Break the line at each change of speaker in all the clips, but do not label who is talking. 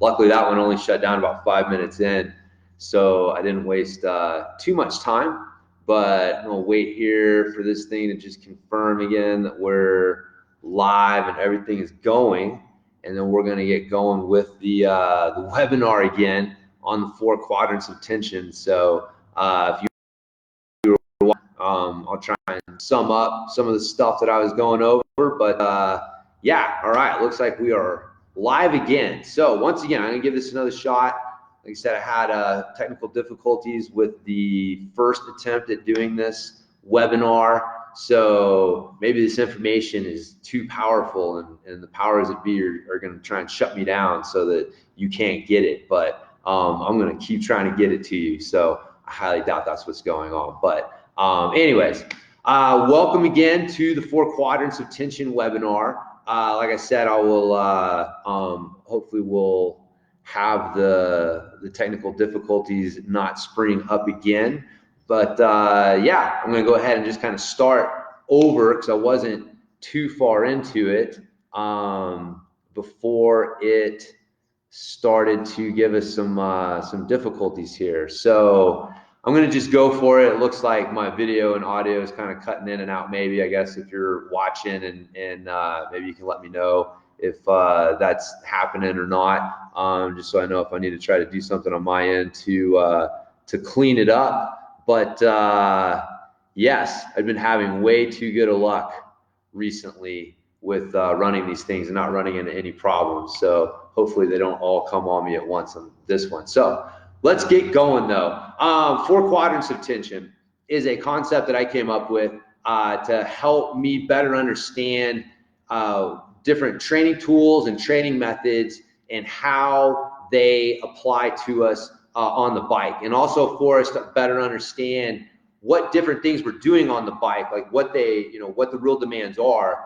luckily that one only shut down about 5 minutes in, so I didn't waste too much time. But I'm gonna wait here for this thing to just confirm again that we're live and everything is going, and then we're gonna get going with the webinar again on the 4 quadrants of tension. So if you I'll try and sum up some of the stuff that I was going over, but yeah, all right, looks like we are live again. So once again, I'm gonna give this another shot. Like I said, I had technical difficulties with the first attempt at doing this webinar, so maybe this information is too powerful, and the powers that be are gonna try and shut me down so that you can't get it, but I'm gonna keep trying to get it to you, so I highly doubt that's what's going on. But anyways, welcome again to the 4 Quadrants of Tension webinar. Like I said, I will hopefully we'll have the technical difficulties not springing up again. But yeah, I'm gonna go ahead and just kind of start over because I wasn't too far into it before it started to give us some difficulties here. So I'm gonna just go for it. It looks like my video and audio is kind of cutting in and out. Maybe, I guess, if you're watching, and maybe you can let me know if that's happening or not, just so I know if I need to try to do something on my end to clean it up. But yes, I've been having way too good of luck recently with running these things and not running into any problems. So hopefully they don't all come on me at once on this one. So let's get going though. 4 quadrants of tension is a concept that I came up with to help me better understand different training tools and training methods and how they apply to us on the bike, and also for us to better understand what different things we're doing on the bike, like what the real demands are,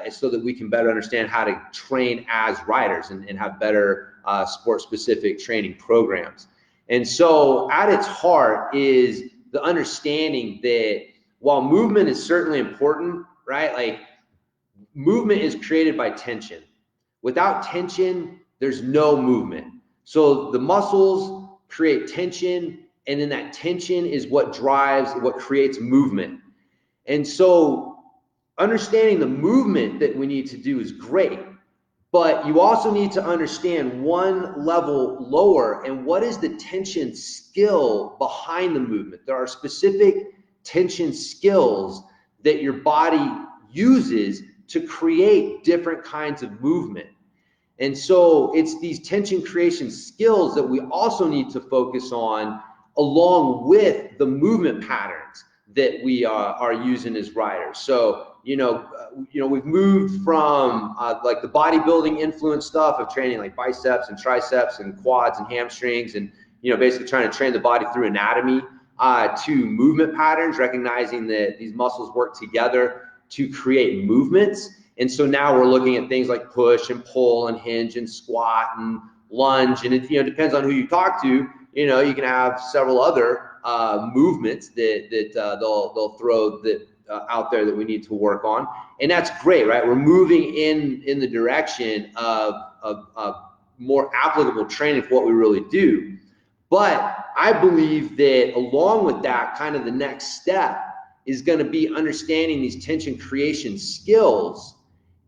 so that we can better understand how to train as riders and have better sport-specific training programs. And so at its heart is the understanding that while movement is certainly important, right? Like, movement is created by tension. Without tension, there's no movement. So the muscles create tension, and then that tension is what creates movement. And so understanding the movement that we need to do is great, but you also need to understand one level lower, and what is the tension skill behind the movement. There are specific tension skills that your body uses to create different kinds of movement. And so it's these tension creation skills that we also need to focus on, along with the movement patterns that we are using as riders. So we've moved from like the bodybuilding influence stuff of training like biceps and triceps and quads and hamstrings, and basically trying to train the body through anatomy, to movement patterns, recognizing that these muscles work together to create movements. And so now we're looking at things like push and pull and hinge and squat and lunge, and it depends on who you talk to. You can have several other movements that they'll throw that out there that we need to work on, and that's great, right? We're moving in the direction of more applicable training for what we really do. But I believe that along with that, kind of the next step is going to be understanding these tension creation skills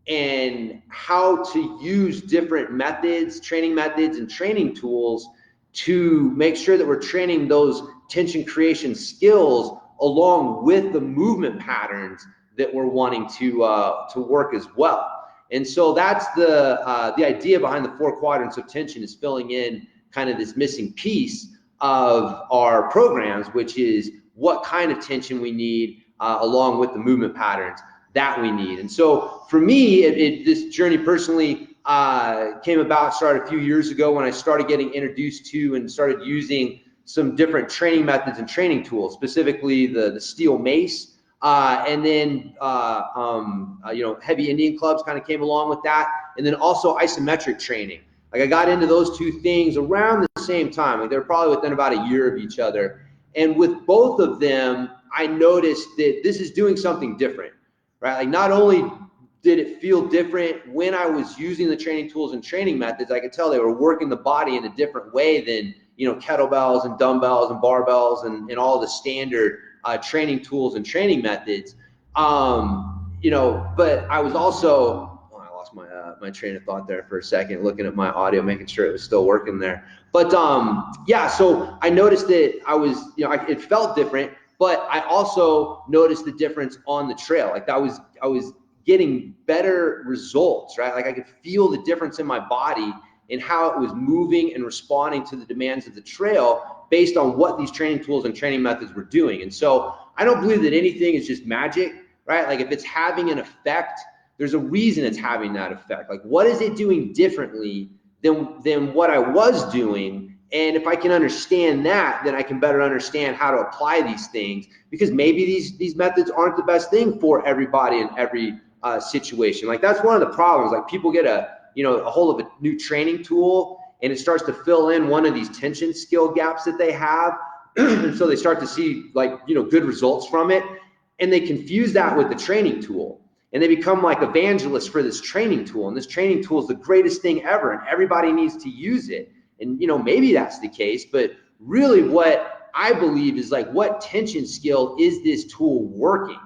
and how to use different methods, training methods and training tools to make sure that we're training those tension creation skills along with the movement patterns that we're wanting to work as well. And so that's the idea behind the 4 quadrants of tension, is filling in kind of this missing piece of our programs, which is what kind of tension we need along with the movement patterns that we need. And so for me, this journey personally started a few years ago when I started getting introduced to and started using some different training methods and training tools, specifically the steel mace, and then heavy Indian clubs kind of came along with that, and then also isometric training. Like, I got into those two things around the same time. Like, they were probably within about a year of each other. And with both of them, I noticed that this is doing something different, right? Like, not only did it feel different when I was using the training tools and training methods? I could tell they were working the body in a different way than, you know, kettlebells and dumbbells and barbells and all the standard training tools and training methods. You know, but I was also, oh, I lost my train of thought there for a second, looking at my audio, making sure it was still working there. But yeah, so I noticed that I was, you know, it felt different, but I also noticed the difference on the trail. Like I was getting better results, right? Like I could feel the difference in my body and how it was moving and responding to the demands of the trail based on what these training tools and training methods were doing. And so I don't believe that anything is just magic, right? Like if it's having an effect, there's a reason it's having that effect. Like what is it doing differently than what I was doing? And if I can understand that, then I can better understand how to apply these things, because maybe these methods aren't the best thing for everybody in every situation. Like that's one of the problems. Like people get a hold of a new training tool and it starts to fill in one of these tension skill gaps that they have. And so they start to see like, you know, good results from it. And they confuse that with the training tool. And they become like evangelists for this training tool. And this training tool is the greatest thing ever. And everybody needs to use it. And, you know, maybe that's the case. But really what I believe is like, what tension skill is this tool working?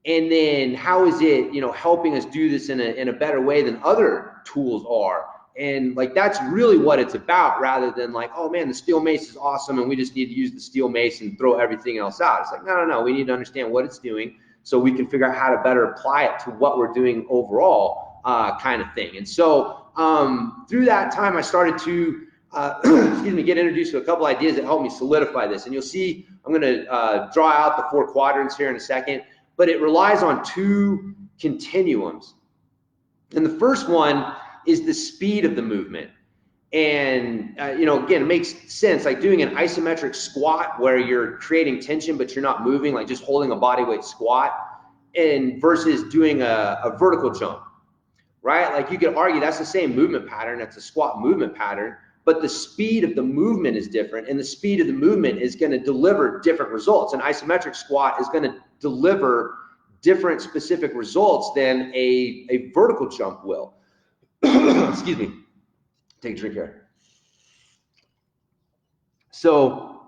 And then how is it, you know, helping us do this in a better way than other tools are? And like, that's really what it's about, rather than like, oh man, the steel mace is awesome and we just need to use the steel mace and throw everything else out. It's like, no, we need to understand what it's doing so we can figure out how to better apply it to what we're doing overall, kind of thing. And so through that time, I started to, get introduced to a couple ideas that helped me solidify this. And you'll see, I'm gonna draw out the 4 quadrants here in a second, but it relies on 2 continuums. And the first one is the speed of the movement. And, you know, again, it makes sense, like doing an isometric squat where you're creating tension, but you're not moving, like just holding a body weight squat, and versus doing a vertical jump, right? Like you could argue that's the same movement pattern, that's a squat movement pattern, but the speed of the movement is different, and the speed of the movement is going to deliver different results. An isometric squat is going to deliver different specific results than a vertical jump will. Excuse me. Take a drink here. So,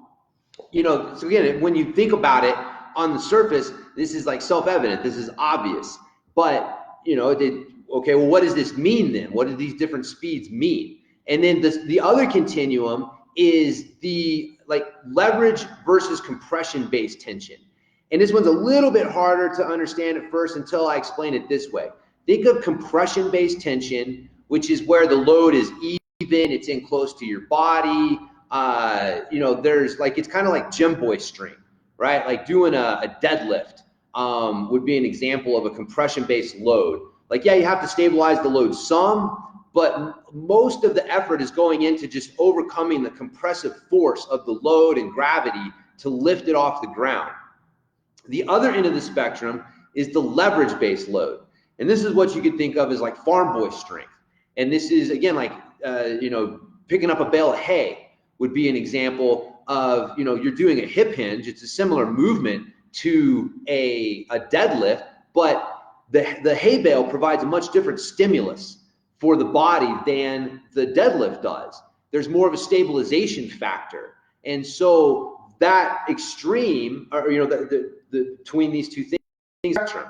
you know, so again, when you think about it on the surface, this is like self-evident. This is obvious. But, you know, okay, well, what does this mean then? What do these different speeds mean? And then the other continuum is the like leverage versus compression-based tension. And this one's a little bit harder to understand at first until I explain it this way. Think of compression-based tension, which is where the load is even, it's in close to your body. You know, there's like, it's kind of like gym boy strength, right? Like doing a deadlift would be an example of a compression-based load. Like, yeah, you have to stabilize the load some, but most of the effort is going into just overcoming the compressive force of the load and gravity to lift it off the ground. The other end of the spectrum is the leverage-based load. And this is what you could think of as like farm boy strength. And this is, again, like, you know, picking up a bale of hay would be an example of, you know, you're doing a hip hinge. It's a similar movement to a deadlift, but the hay bale provides a much different stimulus for the body than the deadlift does. There's more of a stabilization factor. And so that extreme, or, you know, the between these two things, spectrum.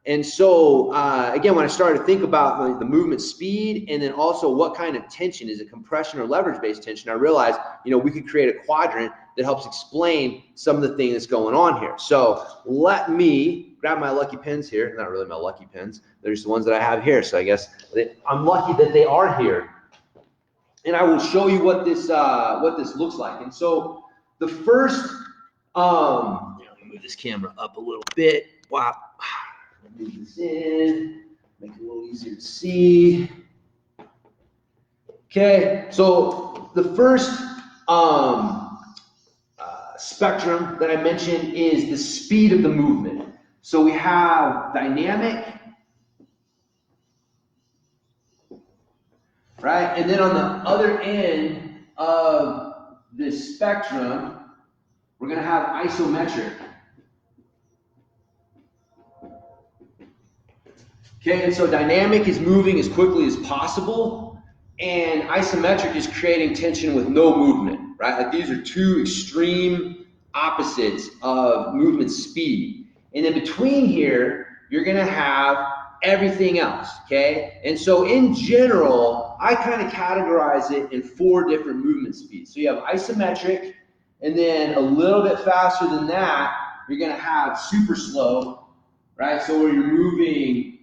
And so, again, when I started to think about the movement speed and then also what kind of tension, is it compression or leverage-based tension, I realized, you know, we could create a quadrant that helps explain some of the things that's going on here. So let me grab my lucky pens here. Not really my lucky pens. They're just the ones that I have here. So I guess I'm lucky that they are here. And I will show you what this looks like. And so the first, let me move this camera up a little bit. Wow. Move this in, make it a little easier to see. Okay, so the first spectrum that I mentioned is the speed of the movement. So we have dynamic, right? And then on the other end of this spectrum, we're going to have isometric. Okay, and so dynamic is moving as quickly as possible, and isometric is creating tension with no movement, right? Like these are two extreme opposites of movement speed. And in between here, you're gonna have everything else, okay? And so in general, I kind of categorize it in 4 different movement speeds. So you have isometric, and then a little bit faster than that, you're gonna have super slow, right? So where you're moving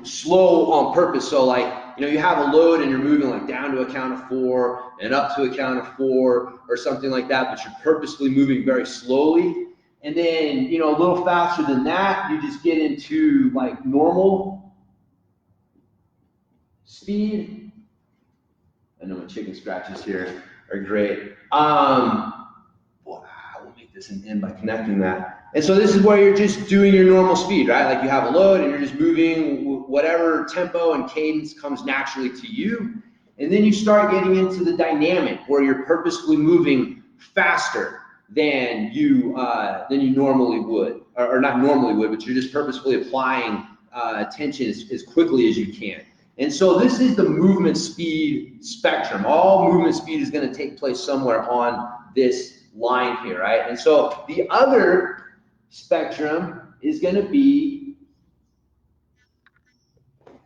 slow on purpose. So like, you have a load and you're moving like down to a count of 4 and up to a count of 4 or something like that, but you're purposely moving very slowly. And then, a little faster than that, you just get into like normal speed. I know my chicken scratches here are great. We'll make this an end by connecting that. And so this is where you're just doing your normal speed, right? Like you have a load and you're just moving whatever tempo and cadence comes naturally to you. And then you start getting into the dynamic where you're purposefully moving faster than you normally would, or not normally would, but you're just purposefully applying tension as quickly as you can. And so this is the movement speed spectrum. All movement speed is going to take place somewhere on this line here, right? And so the other spectrum is going to be,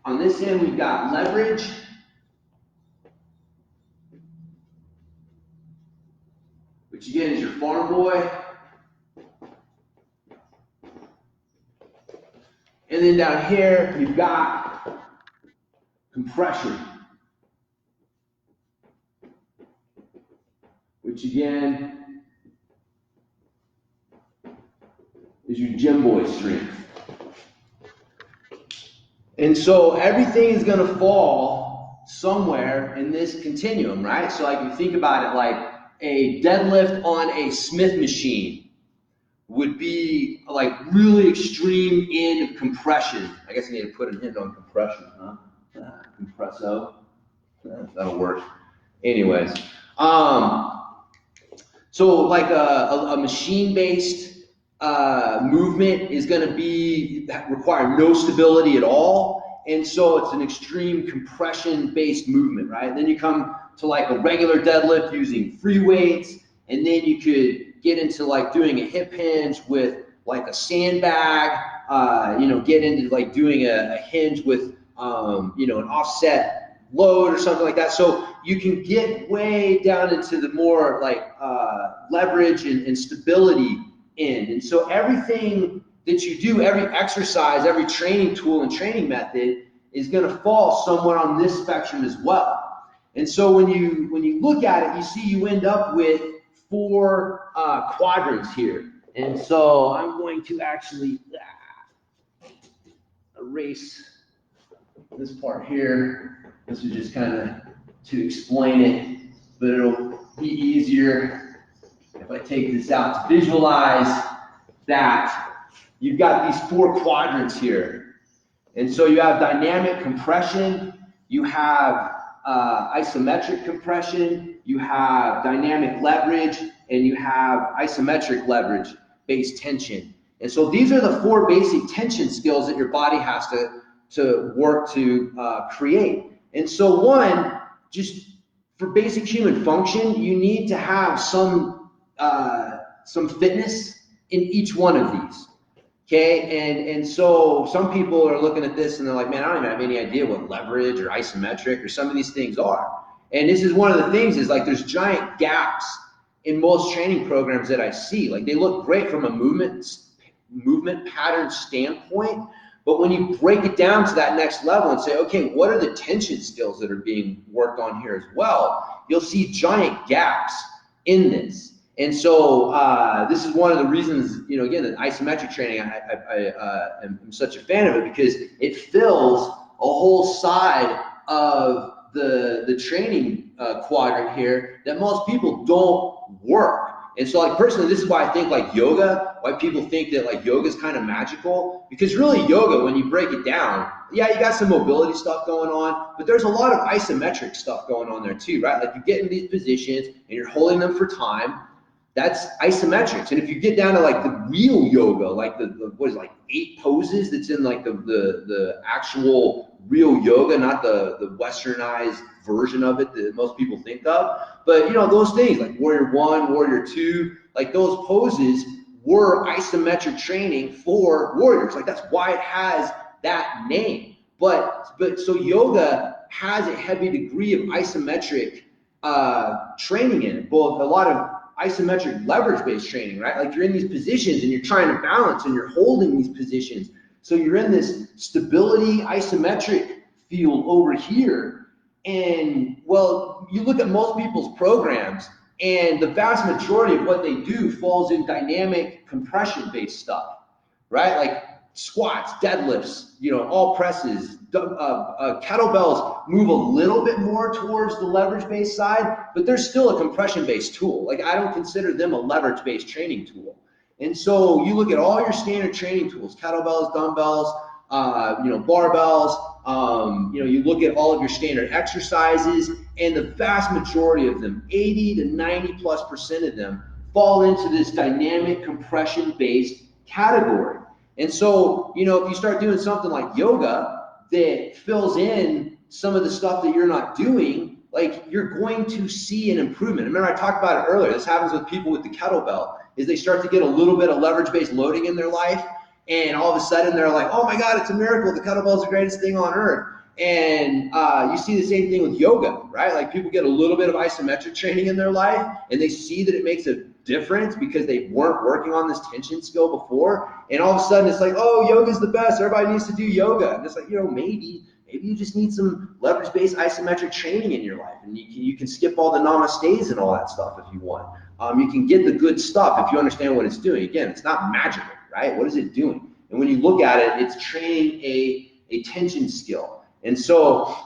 on this end we've got leverage, which again is your farm boy, and then down here you've got compression, which again is your gym boy strength. And so everything is going to fall somewhere in this continuum, right? So like if you think about it, like a deadlift on a Smith machine would be like really extreme end of compression. I guess I need to put an end on compression, huh? Compresso. That'll work. Anyways, so like a machine-based movement is going to require no stability at all, and so it's an extreme compression-based movement, right? And then you come to like a regular deadlift using free weights, and then you could get into like doing a hip hinge with like a sandbag, get into like doing a hinge with an offset load or something like that. So you can get way down into the more like leverage and stability end. And so everything that you do, every exercise, every training tool and training method is going to fall somewhere on this spectrum as well. And so when you look at it, you see you end up with 4 quadrants here. And so I'm going to actually erase this part here. This is just kind of to explain it, but it'll be easier if I take this out to visualize that you've got these 4 quadrants here. And so you have dynamic compression, you have isometric compression, you have dynamic leverage, and you have isometric leverage based tension. And so these are the 4 basic tension skills that your body has to work to create. And so one, just for basic human function, you need to have some fitness in each one of these, okay? And so some people are looking at this and they're like, man, I don't even have any idea what leverage or isometric or some of these things are. And this is one of the things is like there's giant gaps in most training programs that I see. Like they look great from a movement pattern standpoint, but when you break it down to that next level and say, okay, what are the tension skills that are being worked on here as well? You'll see giant gaps in this. And so this is one of the reasons, again, that isometric training, I am such a fan of it because it fills a whole side of the training quadrant here that most people don't work. And so like personally, this is why I think like yoga, why people think that like yoga is kind of magical, because really yoga, when you break it down, yeah, you got some mobility stuff going on, but there's a lot of isometric stuff going on there too, right? Like you get in these positions and you're holding them for time. that's isometrics. And if you get down to like the real yoga, like the what is it, like 8 poses that's in like the actual real yoga, not the westernized version of it that most people think of. But you know, those things like Warrior 1, Warrior 2, like those poses were isometric training for warriors. Like that's why it has that name. But so yoga has a heavy degree of isometric training in it, both a lot of isometric leverage-based training, right? Like you're in these positions and you're trying to balance and you're holding these positions. So you're in this stability isometric field over here. And well, you look at most people's programs and the vast majority of what they do falls in dynamic compression-based stuff, right? Like squats, deadlifts, you know, all presses, kettlebells move a little bit more towards the leverage-based side, but they're still a compression-based tool. Like I don't consider them a leverage-based training tool. And so you look at all your standard training tools, kettlebells, dumbbells, you know, barbells, you know, you look at all of your standard exercises, and the vast majority of them, 80 to 90+% of them, fall into this dynamic compression-based category. And so, you know, if you start doing something like yoga that fills in some of the stuff that you're not doing, like you're going to see an improvement. Remember I talked about it earlier. This happens with people with the kettlebell, is they start to get a little bit of leverage-based loading in their life, and all of a sudden they're like, oh my God, it's a miracle. The kettlebell is the greatest thing on earth. And you see the same thing with yoga, right? Like people get a little bit of isometric training in their life and they see that it makes a difference because they weren't working on this tension skill before. And all of a sudden it's like, oh, yoga's the best. Everybody needs to do yoga. And it's like, you know, maybe you just need some leverage-based isometric training in your life. And you can skip all the namastes and all that stuff if you want. You can get the good stuff if you understand what it's doing. Again, it's not magical, right? What is it doing? And when you look at it, it's training a tension skill. And so,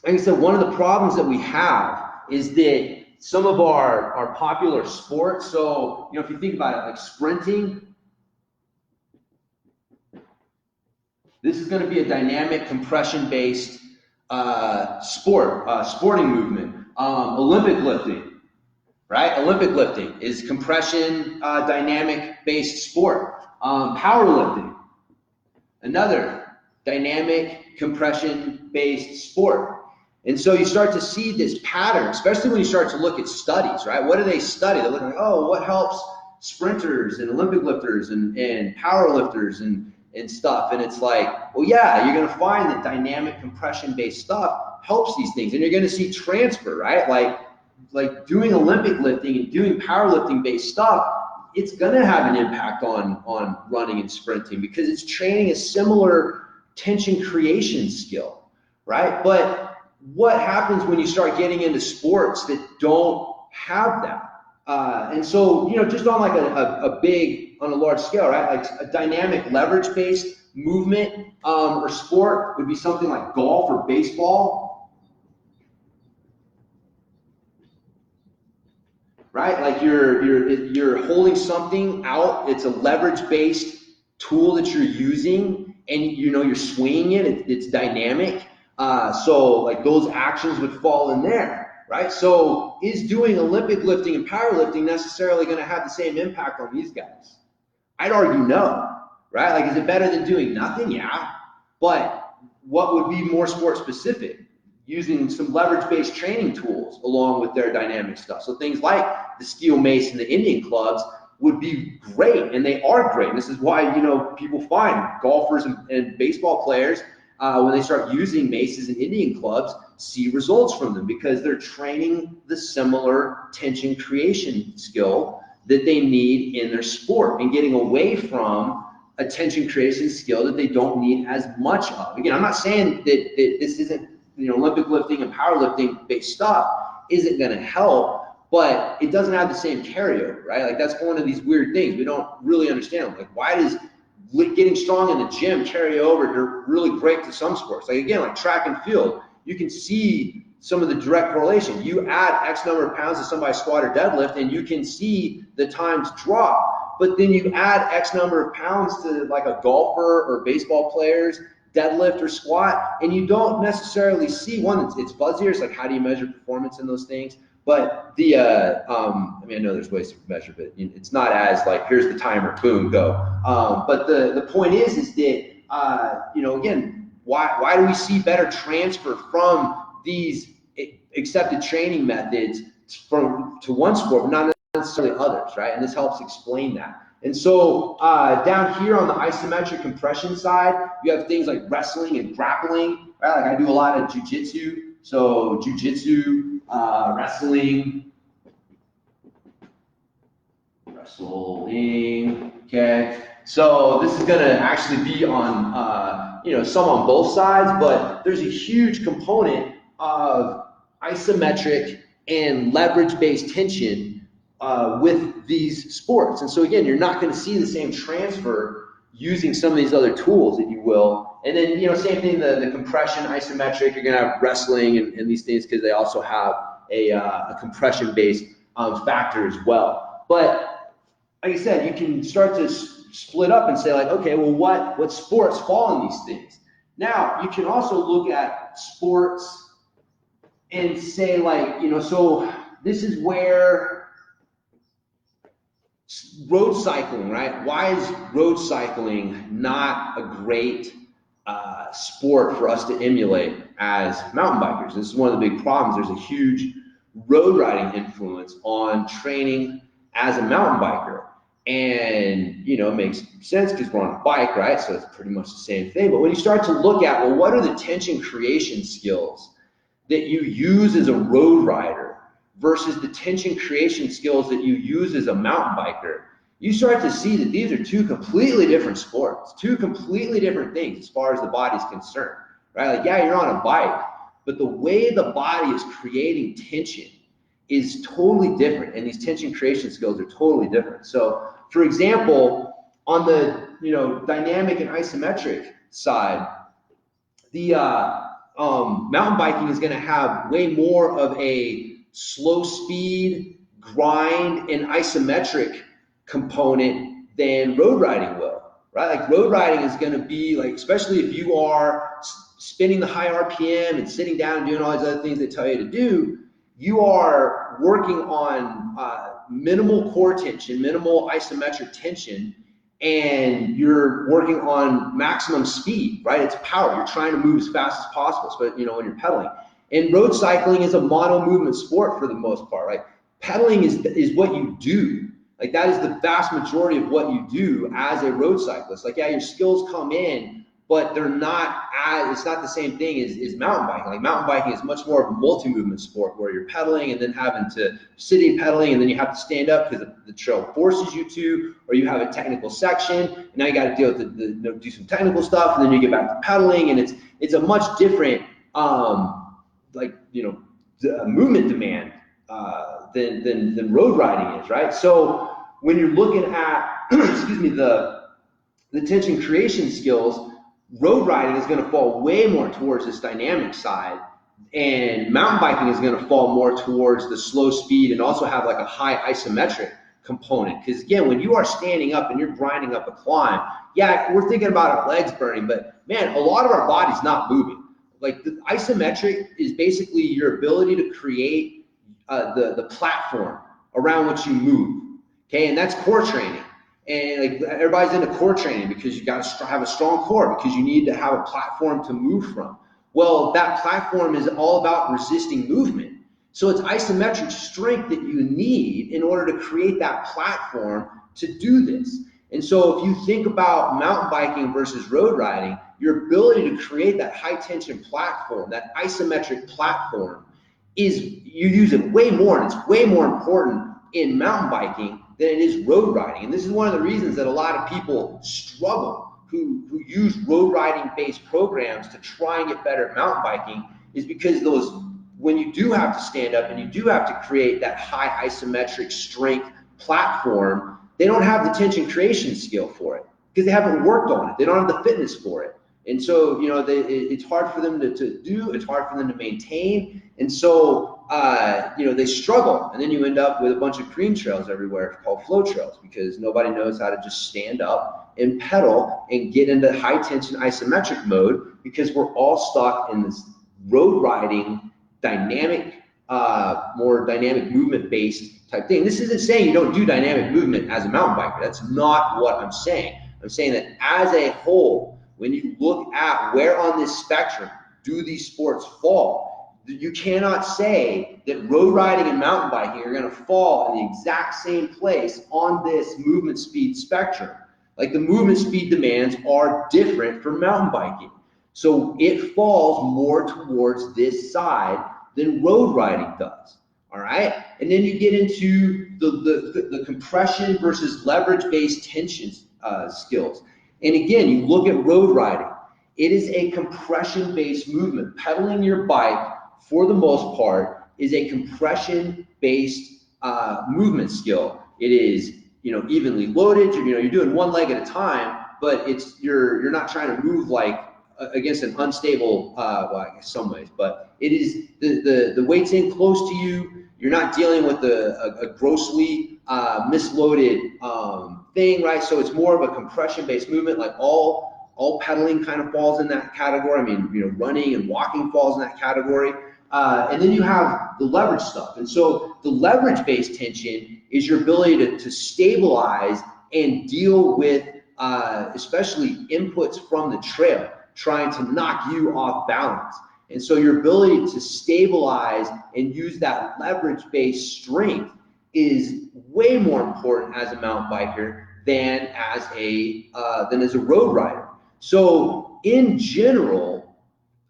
like I said, one of the problems that we have is that some of our popular sports, so, you know, if you think about it, like sprinting, this is going to be a dynamic compression-based sporting movement. Olympic lifting, right? Olympic lifting is compression dynamic-based sport. Powerlifting, another dynamic compression-based sport. And so you start to see this pattern, especially when you start to look at studies, right? What do they study? They're looking like, oh, what helps sprinters and Olympic lifters and power lifters and stuff. And it's like, well, yeah, you're going to find that dynamic compression-based stuff helps these things. And you're going to see transfer, right? Like doing Olympic lifting and doing powerlifting-based stuff, it's going to have an impact on running and sprinting because it's training a similar tension creation skill, right? But what happens when you start getting into sports that don't have that? And so, you know, just on like on a large scale, right? Like a dynamic leverage-based movement or sport would be something like golf or baseball, right? Like you're holding something out. It's a leverage-based tool that you're using. And you know you're swinging it, it's dynamic. So like those actions would fall in there, right? So is doing Olympic lifting and powerlifting necessarily going to have the same impact on these guys? I'd argue no, right? Like is it better than doing nothing? Yeah. But what would be more sport specific? Using some leverage-based training tools along with their dynamic stuff. So things like the steel mace and the Indian clubs would be great, and they are great. And this is why, you know, people find golfers and baseball players, when they start using maces and Indian clubs, see results from them because they're training the similar tension creation skill that they need in their sport and getting away from a tension creation skill that they don't need as much of. Again, I'm not saying that this isn't, you know, Olympic lifting and powerlifting based stuff isn't going to help, but it doesn't have the same carryover, right? Like that's one of these weird things we don't really understand. Like why does getting strong in the gym carry over to really great to some sports? Like again, like track and field, you can see some of the direct correlation. You add X number of pounds to somebody's squat or deadlift and you can see the times drop, but then you add X number of pounds to like a golfer or baseball player's deadlift or squat, and you don't necessarily see one, it's fuzzier. It's like, how do you measure performance in those things? But the, I mean, I know there's ways to measure, but it's not as like, here's the timer, boom, go. But the point is that, you know, again, why do we see better transfer from these accepted training methods to one sport, but not necessarily others, right? And this helps explain that. And so down here on the isometric compression side, you have things like wrestling and grappling, right? Like I do a lot of jujitsu. So jujitsu, wrestling, okay. So this is gonna actually be on, you know, some on both sides, but there's a huge component of isometric and leverage-based tension with these sports. And so again, you're not gonna see the same transfer using some of these other tools that you will. And then, you know, same thing, the compression, isometric, you're gonna have wrestling and these things because they also have a compression-based factor as well. But like I said, you can start to split up and say like, okay, well, what sports fall in these things? Now, you can also look at sports and say like, you know, so this is where road cycling, right? Why is road cycling not a great sport for us to emulate as mountain bikers? This is one of the big problems. There's a huge road riding influence on training as a mountain biker. And, you know, it makes sense because we're on a bike, right? So it's pretty much the same thing. But when you start to look at, well, what are the tension creation skills that you use as a road rider versus the tension creation skills that you use as a mountain biker, you start to see that these are two completely different sports, two completely different things as far as the body's concerned, right? Like, yeah, you're on a bike, but the way the body is creating tension is totally different, and these tension creation skills are totally different. So, for example, on the, you know, dynamic and isometric side, the mountain biking is going to have way more of a slow speed, grind, and isometric component than road riding will, right? Like road riding is going to be like, especially if you are spinning the high RPM and sitting down and doing all these other things they tell you to do, you are working on minimal core tension, minimal isometric tension, and you're working on maximum speed, right? It's power. You're trying to move as fast as possible, but you know, when you're pedaling. And road cycling is a mono movement sport for the most part, right? Pedaling is what you do. Like that is the vast majority of what you do as a road cyclist. Like, yeah, your skills come in, but they're not it's not the same thing as mountain biking. Like mountain biking is much more of a multi-movement sport where you're pedaling and then having to sitting pedaling and then you have to stand up because the trail forces you to, or you have a technical section and now you got to deal with do some technical stuff and then you get back to pedaling, and it's a much different like, you know, the movement demand than road riding is, right? So when you're looking at excuse me, the tension creation skills, road riding is going to fall way more towards this dynamic side, and mountain biking is going to fall more towards the slow speed and also have like a high isometric component. Because again, when you are standing up and you're grinding up a climb, yeah, we're thinking about our legs burning, but man, a lot of our body's not moving. Like the isometric is basically your ability to create the platform around which you move, okay? And that's core training. And like everybody's into core training because you got to have a strong core because you need to have a platform to move from. Well, that platform is all about resisting movement. So it's isometric strength that you need in order to create that platform to do this. And so if you think about mountain biking versus road riding, your ability to create that high tension platform, that isometric platform, is you use it way more, and it's way more important in mountain biking than it is road riding. And this is one of the reasons that a lot of people struggle who use road riding based programs to try and get better at mountain biking, is because when you do have to stand up and you do have to create that high isometric strength platform, they don't have the tension creation skill for it because they haven't worked on it. They don't have the fitness for it. And so, you know, it's hard for them to do, it's hard for them to maintain. And so, you know, they struggle. And then you end up with a bunch of cream trails everywhere called flow trails because nobody knows how to just stand up and pedal and get into high tension isometric mode because we're all stuck in this road riding dynamic more dynamic movement based type thing. This isn't saying you don't do dynamic movement as a mountain biker. That's not what I'm saying. I'm saying that as a whole, when you look at where on this spectrum do these sports fall, you cannot say that road riding and mountain biking are going to fall in the exact same place on this movement speed spectrum. Like the movement speed demands are different for mountain biking. So it falls more towards this side than road riding does. All right. And then you get into the compression versus leverage based tension skills. And again, you look at road riding, it is a compression based movement. Pedaling your bike for the most part is a compression based movement skill. It is, evenly loaded. You're doing one leg at a time, but you're not trying to move like against an unstable, well, I guess some ways, but it is the weight's in close to you. You're not dealing with a grossly misloaded thing, right? So it's more of a compression-based movement. Like all pedaling kind of falls in that category. I mean, running and walking falls in that category. And then you have the leverage stuff. And so the leverage-based tension is your ability to stabilize and deal with especially inputs from the trail, trying to knock you off balance. And so your ability to stabilize and use that leverage-based strength is way more important as a mountain biker than as a road rider. So in general,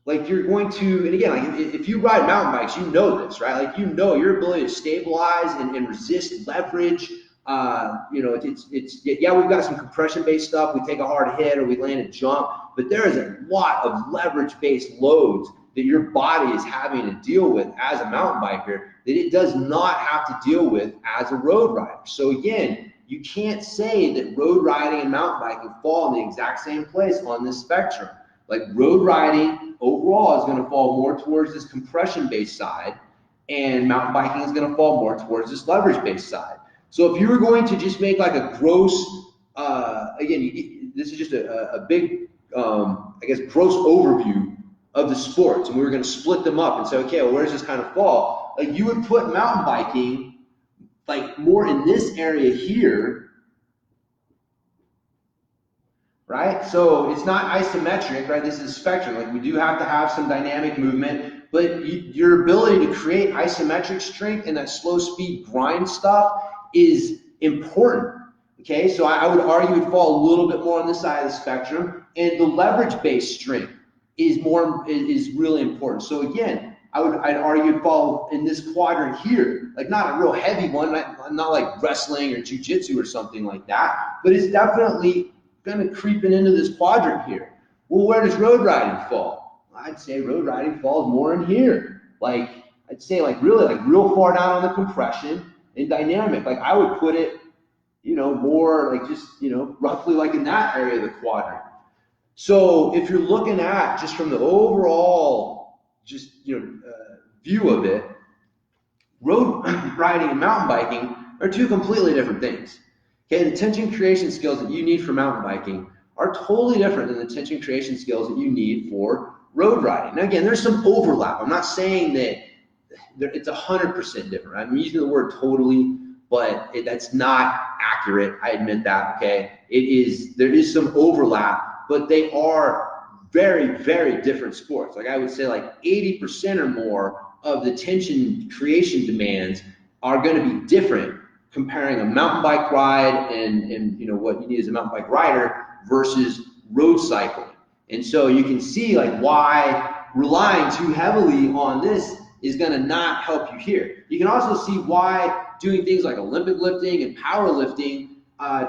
like you're going to, and again, like if you ride mountain bikes, you know this, right? Like your ability to stabilize and resist leverage. Yeah, we've got some compression-based stuff. We take a hard hit or we land a jump, but there is a lot of leverage-based loads that your body is having to deal with as a mountain biker that it does not have to deal with as a road rider. So again, you can't say that road riding and mountain biking fall in the exact same place on this spectrum. Like road riding overall is going to fall more towards this compression-based side, and mountain biking is going to fall more towards this leverage-based side. So if you were going to just make like a gross, again, this is just a big, gross overview of the sports, and we were going to split them up and say, okay, well, where does this kind of fall? Like you would put mountain biking like more in this area here, right? So it's not isometric, right? This is a spectrum. Like we do have to have some dynamic movement, but your ability to create isometric strength and that slow speed grind stuff is important. Okay, so I would argue it would fall a little bit more on this side of the spectrum, and the leverage-based strength is really important. So again, I'd argue it'd fall in this quadrant here, like not a real heavy one, not like wrestling or jiu-jitsu or something like that, but it's definitely kind of creeping into this quadrant here. Well, where does road riding fall? I'd say road riding falls more in here. Like I'd say like real far down on the compression and dynamic. Like I would put it, more like just, roughly like in that area of the quadrant. So if you're looking at just from the overall, view of it, road riding and mountain biking are two completely different things. Okay, the tension creation skills that you need for mountain biking are totally different than the tension creation skills that you need for road riding. Now again, there's some overlap. I'm not saying that it's 100% different. I'm using the word totally, but that's not accurate. I admit that, okay? There is some overlap, but they are very, very different sports. Like I would say like 80% or more of the tension creation demands are going to be different comparing a mountain bike ride and what you need as a mountain bike rider versus road cycling. And so you can see like why relying too heavily on this is going to not help you here. You can also see why doing things like Olympic lifting and powerlifting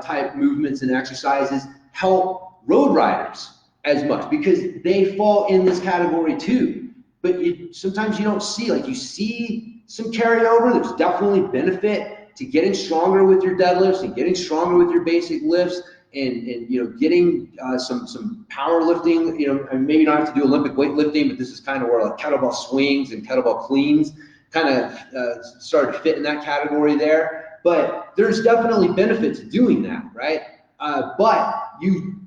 type movements and exercises help road riders as much, because they fall in this category too. But sometimes you don't see, like you see some carryover. There's definitely benefit to getting stronger with your deadlifts and getting stronger with your basic lifts and getting some powerlifting, and maybe you don't have to do Olympic weightlifting, but this is kind of where like kettlebell swings and kettlebell cleans kind of start to fit in that category there. But there's definitely benefit to doing that, right? But you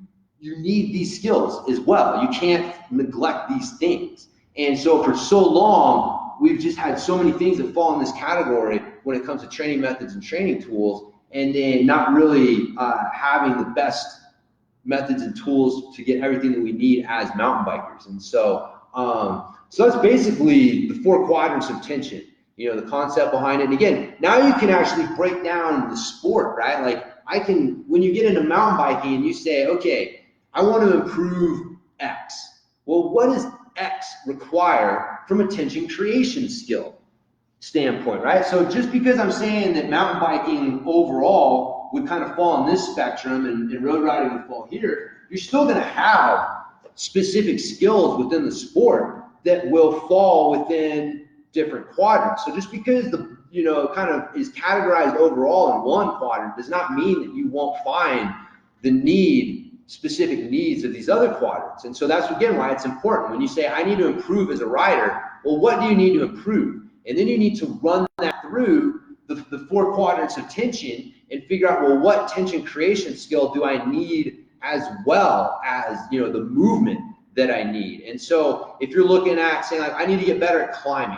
need these skills as well. You can't neglect these things. And so for so long, we've just had so many things that fall in this category when it comes to training methods and training tools, and then not really having the best methods and tools to get everything that we need as mountain bikers. And so, so that's basically the 4 quadrants of tension, you know, the concept behind it. And again, now you can actually break down the sport, right? Like when you get into mountain biking and you say, okay, I want to improve X. Well, what does X require from a tension creation skill standpoint, right? So just because I'm saying that mountain biking overall would kind of fall on this spectrum and road riding would fall here, you're still going to have specific skills within the sport that will fall within different quadrants. So just because the, you know, kind of is categorized overall in one quadrant does not mean that you won't find the specific needs of these other quadrants. And so that's again why it's important when you say I need to improve as a rider. Well, what do you need to improve? And then you need to run that through the 4 quadrants of tension and figure out, well, what tension creation skill do I need as well as, you know, the movement that I need. And so if you're looking at saying like I need to get better at climbing,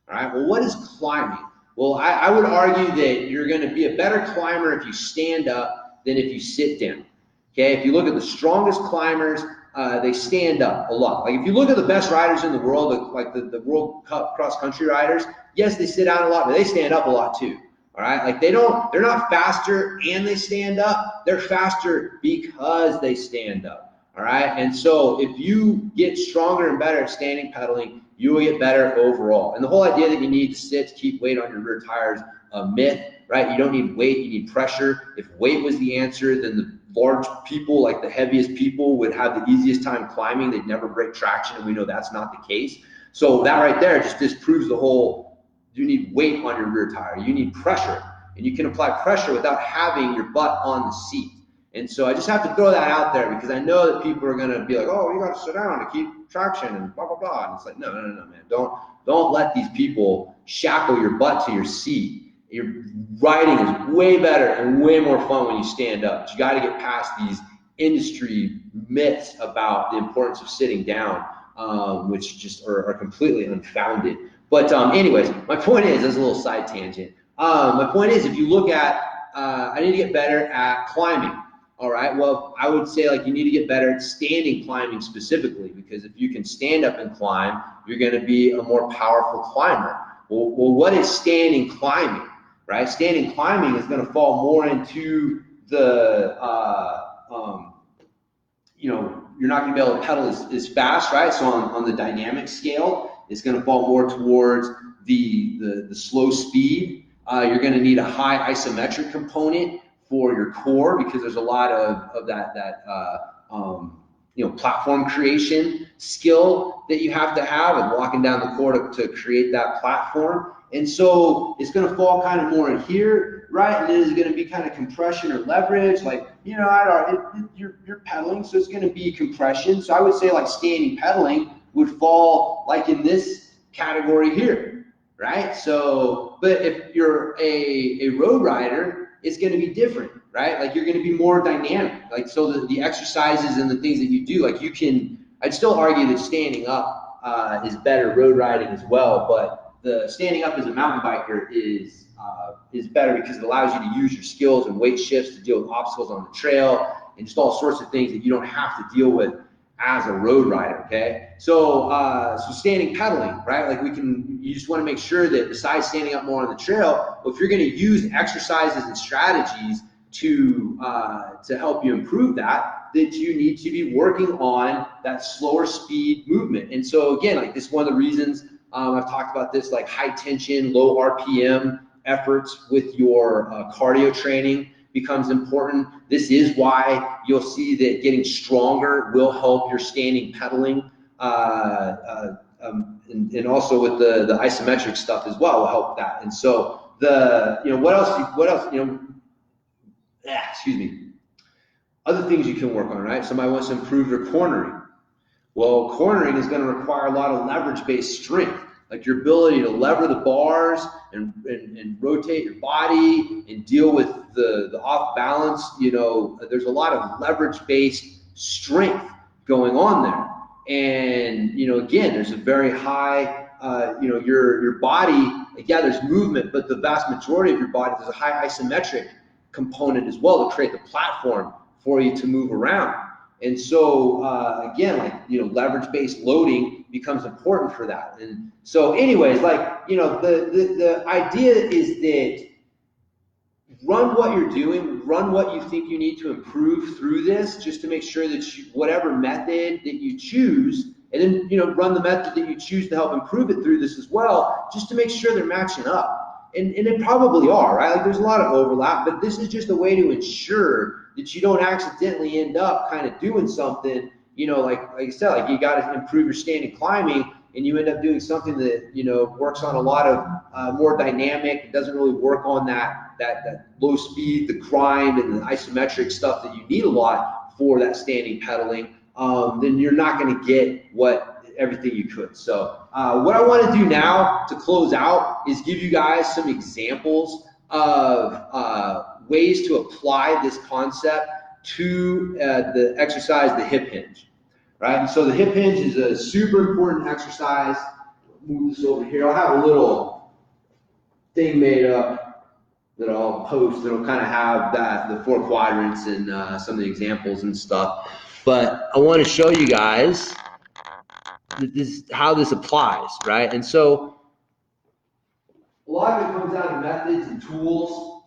all right, well, what is climbing? Well, I would argue that you're going to be a better climber if you stand up than if you sit down. Okay, if you look at the strongest climbers, they stand up a lot. Like if you look at the best riders in the world, like the World Cup cross-country riders, yes, they sit down a lot, but they stand up a lot too. All right, like they're not faster and they stand up. They're faster because they stand up. All right, and so if you get stronger and better at standing pedaling, you will get better overall. And the whole idea that you need to sit to keep weight on your rear tires, a myth, right? You don't need weight, you need pressure. If weight was the answer, then the large people, like the heaviest people, would have the easiest time climbing. They'd never break traction, and we know that's not the case. So that right there just disproves the whole, you need weight on your rear tire. You need pressure, and you can apply pressure without having your butt on the seat. And so I just have to throw that out there because I know that people are going to be like, oh, you got to sit down to keep traction and blah, blah, blah. And it's like, no, man. Don't let these people shackle your butt to your seat. Your riding is way better and way more fun when you stand up. But you got to get past these industry myths about the importance of sitting down, which just are completely unfounded. But anyways, my point is, as a little side tangent, my point is if you look at, I need to get better at climbing. All right, well, I would say like you need to get better at standing climbing specifically, because if you can stand up and climb, you're going to be a more powerful climber. Well, what is standing climbing, right? Standing climbing is going to fall more into the, you know, you're not going to be able to pedal as fast, right? So on the dynamic scale, it's going to fall more towards the slow speed. You're going to need a high isometric component for your core, because there's a lot of that you know, platform creation skill that you have to have and walking down the core to create that platform. And so it's going to fall kind of more in here, right? And then it's going to be kind of compression or leverage, like, you know, you're pedaling, so it's going to be compression. So I would say like standing pedaling would fall like in this category here, right? So, but if you're a road rider, it's going to be different, right? Like you're going to be more dynamic. Like, so the exercises and the things that you do, like you can, I'd still argue that standing up is better road riding as well, but the standing up as a mountain biker is better because it allows you to use your skills and weight shifts to deal with obstacles on the trail and just all sorts of things that you don't have to deal with as a road rider, okay? So so standing pedaling, right? Like you just want to make sure that besides standing up more on the trail, well, if you're going to use exercises and strategies to help you improve that you need to be working on that slower speed movement. And so again, like this is one of the reasons I've talked about this, like high tension, low RPM efforts with your cardio training becomes important. This is why you'll see that getting stronger will help your standing pedaling, and also with the isometric stuff as well will help that. And so what else, excuse me, other things you can work on, right? Somebody wants to improve their cornering. Well, cornering is going to require a lot of leverage-based strength, like your ability to lever the bars and rotate your body and deal with the off balance. You know, there's a lot of leverage-based strength going on there. And, you know, again, there's a very high your body, like, yeah, there's movement, but the vast majority of your body, there's a high isometric component as well to create the platform for you to move around. And so again, like, leverage-based loading becomes important for that. And so anyways, like, the idea is that run what you're doing, run what you think you need to improve through this, just to make sure that whatever method that you choose, and then, run the method that you choose to help improve it through this as well, just to make sure they're matching up. And they probably are, right? Like, there's a lot of overlap, but this is just a way to ensure that you don't accidentally end up kind of doing something, like I said, like, you got to improve your standing climbing, and you end up doing something that, works on a lot of more dynamic, doesn't really work on that low speed, the grind, and the isometric stuff that you need a lot for that standing pedaling, then you're not going to get everything you could. So what I want to do now to close out is give you guys some examples of ways to apply this concept to the exercise, the hip hinge, right? And so the hip hinge is a super important exercise. Move this over here. I'll have a little thing made up that I'll post that'll kind of have the 4 quadrants and some of the examples and stuff. But I want to show you guys how this applies, right? And so a lot of it comes down to methods and tools.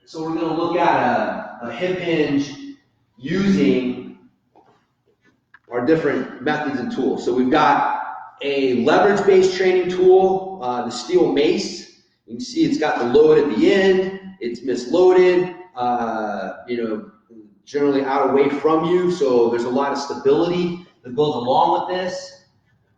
So we're going to look at a hip hinge using our different methods and tools. So we've got a leverage-based training tool, the steel mace. You can see it's got the load at the end. It's misloaded, generally out away from you. So there's a lot of stability that goes along with this.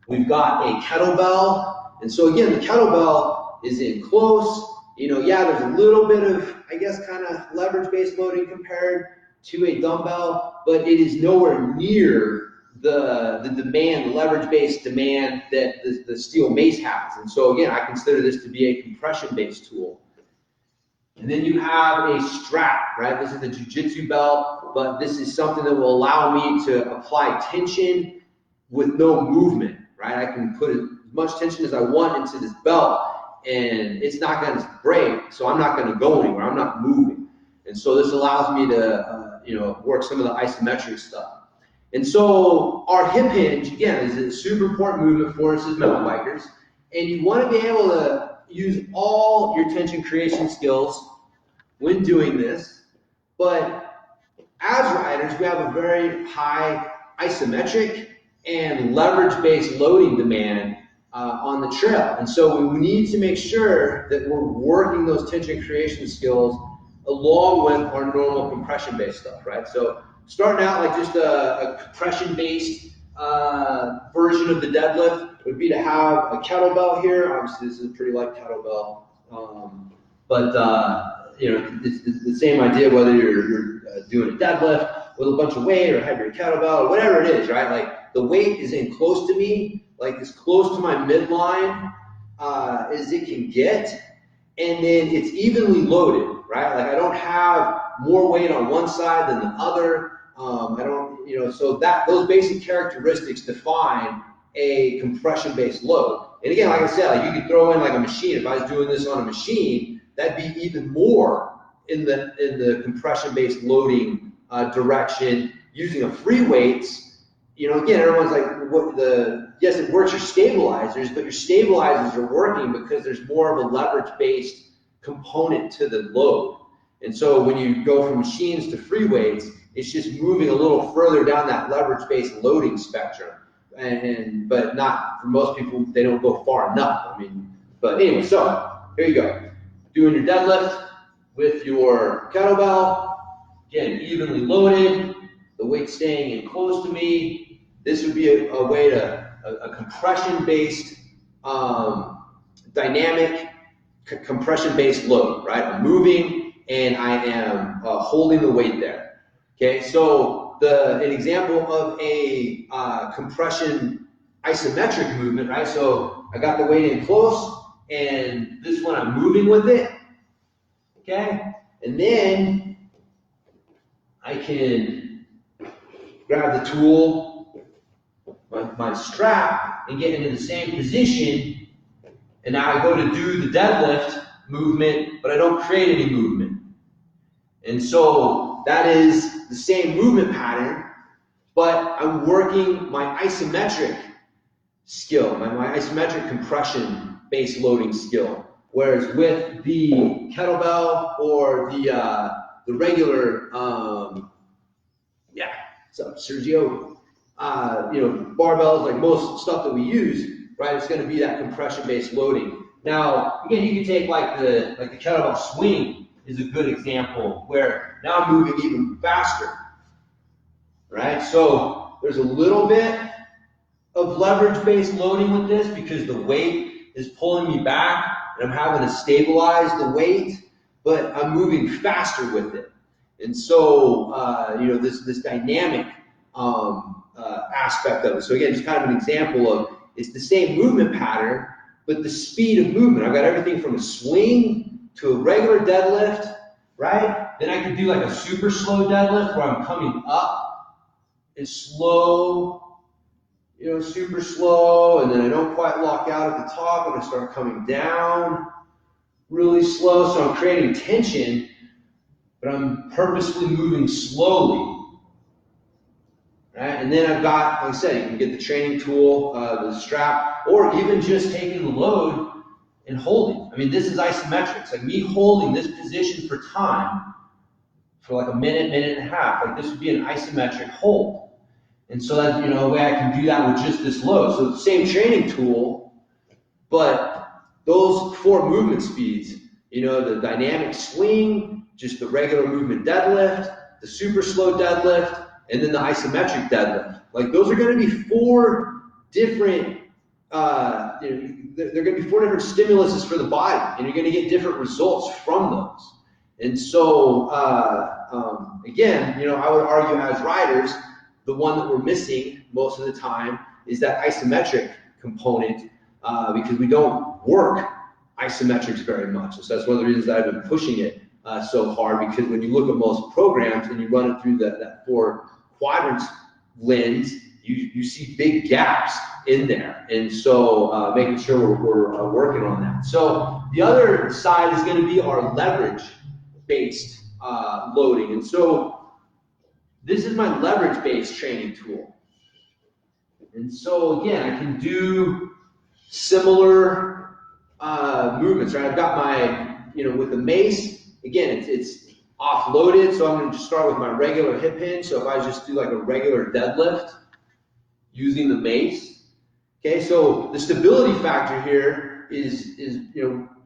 We've got a kettlebell. And so again, the kettlebell is in close. There's a little bit of, I guess, kind of leverage-based loading compared to a dumbbell, but it is nowhere near the demand, the leverage-based demand that the steel mace has. And so again, I consider this to be a compression-based tool. And then you have a strap, right? This is the jiu-jitsu belt, but this is something that will allow me to apply tension with no movement, right? I can put as much tension as I want into this belt, and it's not going to break, so I'm not going to go anywhere. I'm not moving. And so this allows me to, work some of the isometric stuff. And so our hip hinge, again, is a super important movement for us as mountain bikers. And you want to be able to use all your tension creation skills when doing this. But as riders, we have a very high isometric and leverage-based loading demand on the trail. And so we need to make sure that we're working those tension creation skills along with our normal compression-based stuff, right? So starting out like just a compression-based version of the deadlift would be to have a kettlebell here. Obviously, this is a pretty light kettlebell, it's the same idea whether you're doing a deadlift with a bunch of weight or heavier kettlebell or whatever it is, right? Like, the weight is in close to me, like as close to my midline as it can get, and then it's evenly loaded, right? Like, I don't have more weight on one side than the other. So those basic characteristics define a compression-based load. And again, like I said, like, you could throw in like a machine. If I was doing this on a machine, that'd be even more in the compression-based loading direction. Using a free weights, again, everyone's like, yes, it works your stabilizers, but your stabilizers are working because there's more of a leverage-based component to the load. And so when you go from machines to free weights, it's just moving a little further down that leverage-based loading spectrum. But not, for most people, they don't go far enough. But anyway, so here you go. Doing your deadlift with your kettlebell, again, evenly loaded, the weight staying in close to me. This would be a way to, a compression-based, dynamic, compression-based load, right? I'm moving and I am holding the weight there. Okay, so an example of a compression isometric movement, right? So I got the weight in close, and this one I'm moving with it, okay? And then I can grab the tool, my strap, and get into the same position, and now I go to do the deadlift movement, but I don't create any movement. And so that is the same movement pattern, but I'm working my isometric skill, my isometric compression base loading skill. Whereas with the kettlebell or the regular, what's up, Sergio? Barbells, like most stuff that we use, right? It's going to be that compression-based loading. Now, again, you can take like the kettlebell swing is a good example where now I'm moving even faster, right? So there's a little bit of leverage-based loading with this because the weight is pulling me back and I'm having to stabilize the weight, but I'm moving faster with it. And so, this dynamic aspect of it. So again, just kind of an example of it's the same movement pattern, but the speed of movement. I've got everything from a swing to a regular deadlift, right? Then I can do like a super slow deadlift where I'm coming up and slow, super slow, and then I don't quite lock out at the top and I start coming down really slow. So I'm creating tension, but I'm purposefully moving slowly. Right? And then I've got, like I said, you can get the training tool, the strap, or even just taking the load and holding. I mean, this is isometric. It's like me holding this position for time for like a minute, minute and a half. Like this would be an isometric hold. And so that, a way I can do that with just this load. So the same training tool, but those 4 movement speeds, the dynamic swing, just the regular movement deadlift, the super slow deadlift, and then the isometric deadlift. Like those are going to be 4 different, they're going to be 4 different stimuluses for the body, and you're going to get different results from those. And so, again, I would argue as riders, the one that we're missing most of the time is that isometric component because we don't work isometrics very much. And so that's one of the reasons that I've been pushing it so hard, because when you look at most programs and you run it through that 4 quadrants lens, you see big gaps in there. And so making sure we're working on that. So the other side is going to be our leverage-based loading. And so this is my leverage-based training tool. And so again, I can do similar movements, right? I've got my, with the mace, again, it's offloaded, so I'm going to just start with my regular hip hinge. So if I just do like a regular deadlift using the mace, okay, so the stability factor here is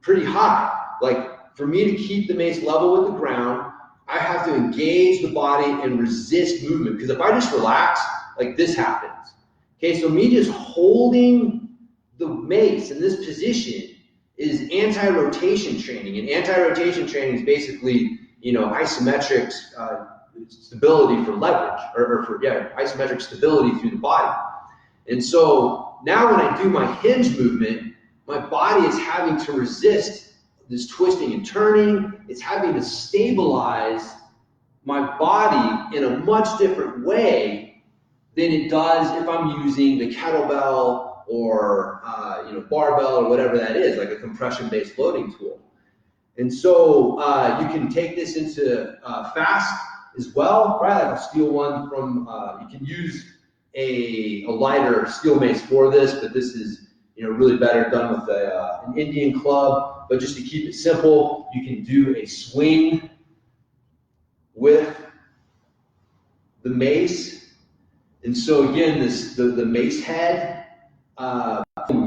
pretty high. Like for me to keep the mace level with the ground, I have to engage the body and resist movement, because if I just relax, like this happens. Okay, so me just holding the mace in this position is anti-rotation training, and anti-rotation training is basically isometric stability for leverage, isometric stability through the body. And so now when I do my hinge movement, my body is having to resist this twisting and turning. It's having to stabilize my body in a much different way than it does if I'm using the kettlebell or barbell or whatever that is, like a compression-based loading tool. And so you can take this into fast as well, right? Like a steel one from, you can use a lighter steel mace for this, but this is really better done with an Indian club. But just to keep it simple, you can do a swing with the mace. And so again, the mace head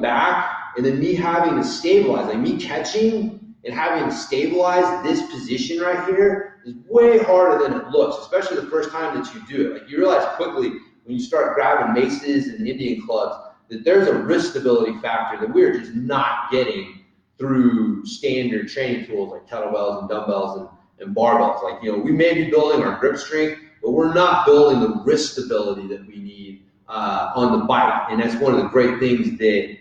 back, and then me having to stabilize, like me catching and having to stabilize this position right here is way harder than it looks, especially the first time that you do it. Like you realize quickly when you start grabbing maces and Indian clubs that there's a wrist stability factor that we're just not getting through standard training tools like kettlebells and dumbbells and barbells. Like, we may be building our grip strength, but we're not building the wrist stability that we need on the bike. And that's one of the great things that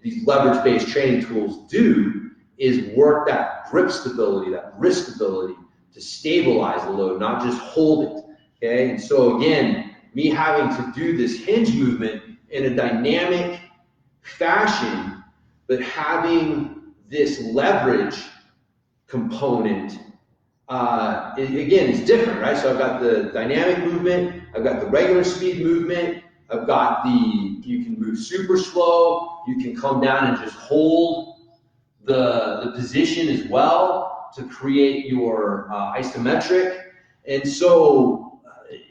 these leverage-based training tools do, is work that grip stability, that wrist stability, to stabilize the load, not just hold it. Okay, and so again, me having to do this hinge movement in a dynamic fashion, but having this leverage component, again, it's different, right? So I've got the dynamic movement, I've got the regular speed movement, I've got you can move super slow, you can come down and just hold the position as well to create your isometric. And so,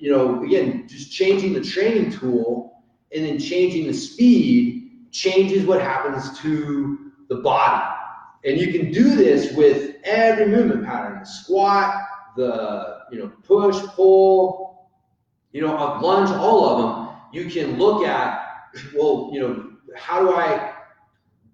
again, just changing the training tool and then changing the speed changes what happens to the body. And you can do this with every movement pattern, the squat, the push, pull, a lunge, all of them. You can look at, well, how do I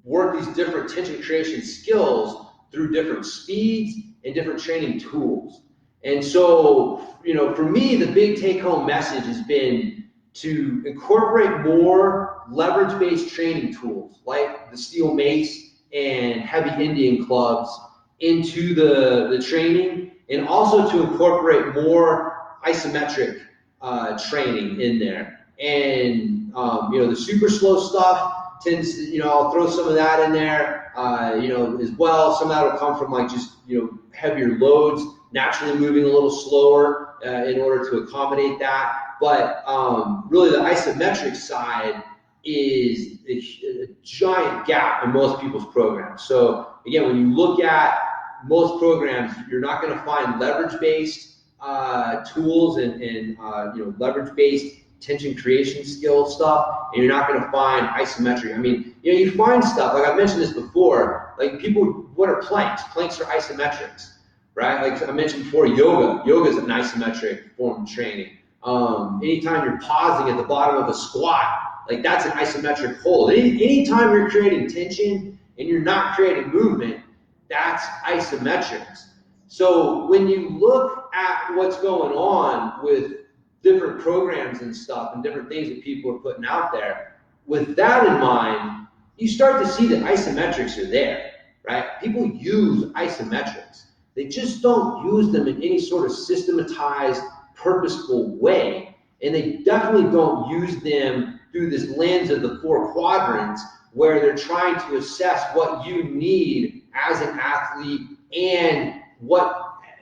work these different tension creation skills through different speeds and different training tools. And so, for me, the big take-home message has been to incorporate more leverage-based training tools like the steel mace and heavy Indian clubs into the training, and also to incorporate more isometric training in there. And the super slow stuff tends to, I'll throw some of that in there, as well. Some of that will come from like just, heavier loads, naturally moving a little slower in order to accommodate that. But really the isometric side is a giant gap in most people's programs. So again, when you look at most programs, you're not going to find leverage-based tools and leverage-based tension creation skill stuff, and you're not going to find isometric. I mean, you find stuff, like I've mentioned this before, like people, what are planks? Planks are isometrics, right? Like I mentioned before, yoga is an isometric form of training. Anytime you're pausing at the bottom of a squat, like that's an isometric hold. Anytime you're creating tension and you're not creating movement, that's isometrics. So when you look at what's going on with different programs and stuff and different things that people are putting out there, with that in mind, you start to see that isometrics are there, right? People use isometrics. They just don't use them in any sort of systematized, purposeful way. And they definitely don't use them through this lens of the 4 quadrants where they're trying to assess what you need as an athlete and what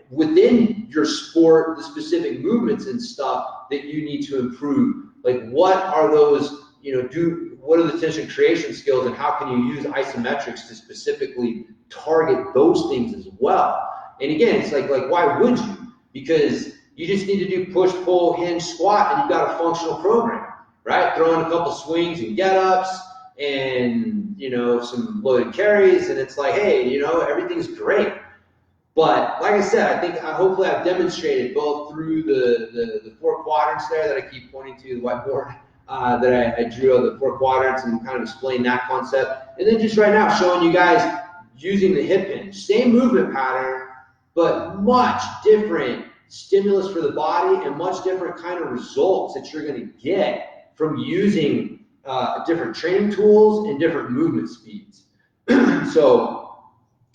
within your sport, the specific movements and stuff that you need to improve. Like what are those, what are the tension creation skills, and how can you use isometrics to specifically target those things as well? And again, it's like why would you? Because you just need to do push, pull, hinge, squat, and you've got a functional program, right? Throw in a couple swings and get-ups and, some loaded carries, and it's like, hey, everything's great. But like I said, I think hopefully I've demonstrated both through the 4 quadrants there that I keep pointing to, the whiteboard that I drew of the 4 quadrants, and kind of explain that concept. And then just right now showing you guys using the hip hinge. Same movement pattern, but much different stimulus for the body and much different kind of results that you're going to get from using different training tools and different movement speeds. So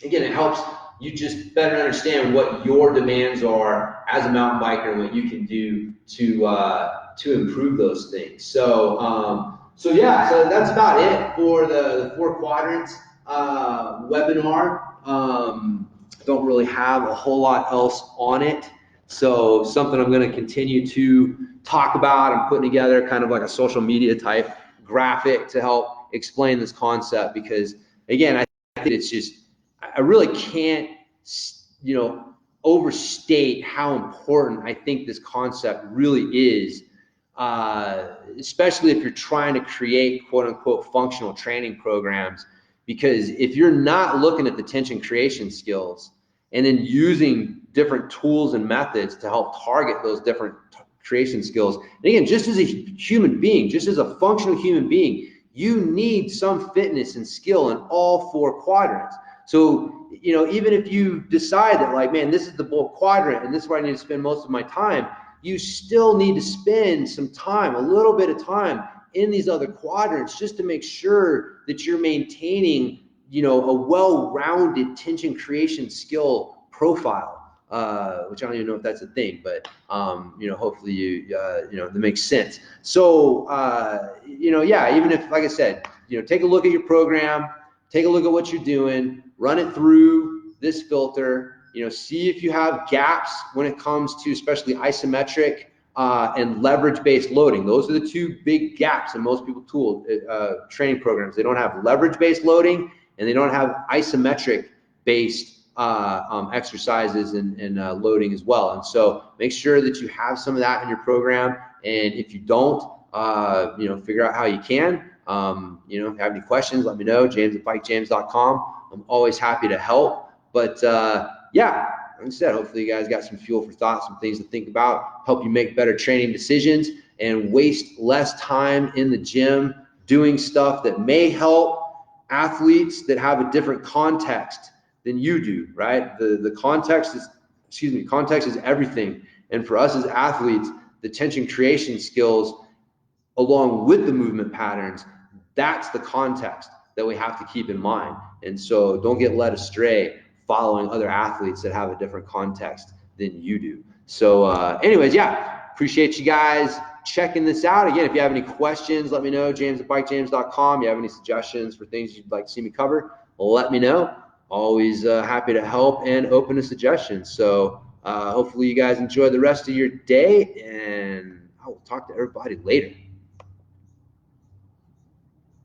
again, it helps you just better understand what your demands are as a mountain biker and what you can do to improve those things. So yeah, so that's about it for the 4 quadrants webinar. Don't really have a whole lot else on it. So something I'm going to continue to talk about. I'm putting together kind of like a social media type graphic to help explain this concept, because again, I think it's just, I really can't, overstate how important I think this concept really is, especially if you're trying to create quote unquote functional training programs. Because if you're not looking at the tension creation skills and then using different tools and methods to help target those different creation skills, and again, just as a human being, just as a functional human being, you need some fitness and skill in all 4 quadrants. So, even if you decide that like, man, this is the bulk quadrant and this is where I need to spend most of my time, you still need to spend some time, a little bit of time in these other quadrants, just to make sure that you're maintaining, a well-rounded tension creation skill profile. which I don't even know if that's a thing, but hopefully that makes sense. So yeah, even if, like I said, take a look at your program, take a look at what you're doing, run it through this filter, see if you have gaps when it comes to especially isometric and leverage-based loading. Those are the two big gaps in most people's training programs. They don't have leverage-based loading and they don't have isometric-based exercises and loading as well. And so make sure that you have some of that in your program. And if you don't, figure out how you can. If you have any questions, let me know. James@bikejames.com. I'm always happy to help. But yeah, like I said, hopefully you guys got some fuel for thought, some things to think about, help you make better training decisions and waste less time in the gym doing stuff that may help athletes that have a different context than you do, right? The context is everything. And for us as athletes, the tension creation skills along with the movement patterns, that's the context that we have to keep in mind. And so don't get led astray following other athletes that have a different context than you do. So anyways, yeah, appreciate you guys checking this out. Again, if you have any questions, let me know. James@bikejames.com. You have any suggestions for things you'd like to see me cover, let me know. Always happy to help and open to suggestions. So hopefully you guys enjoy the rest of your day, and I will talk to everybody later.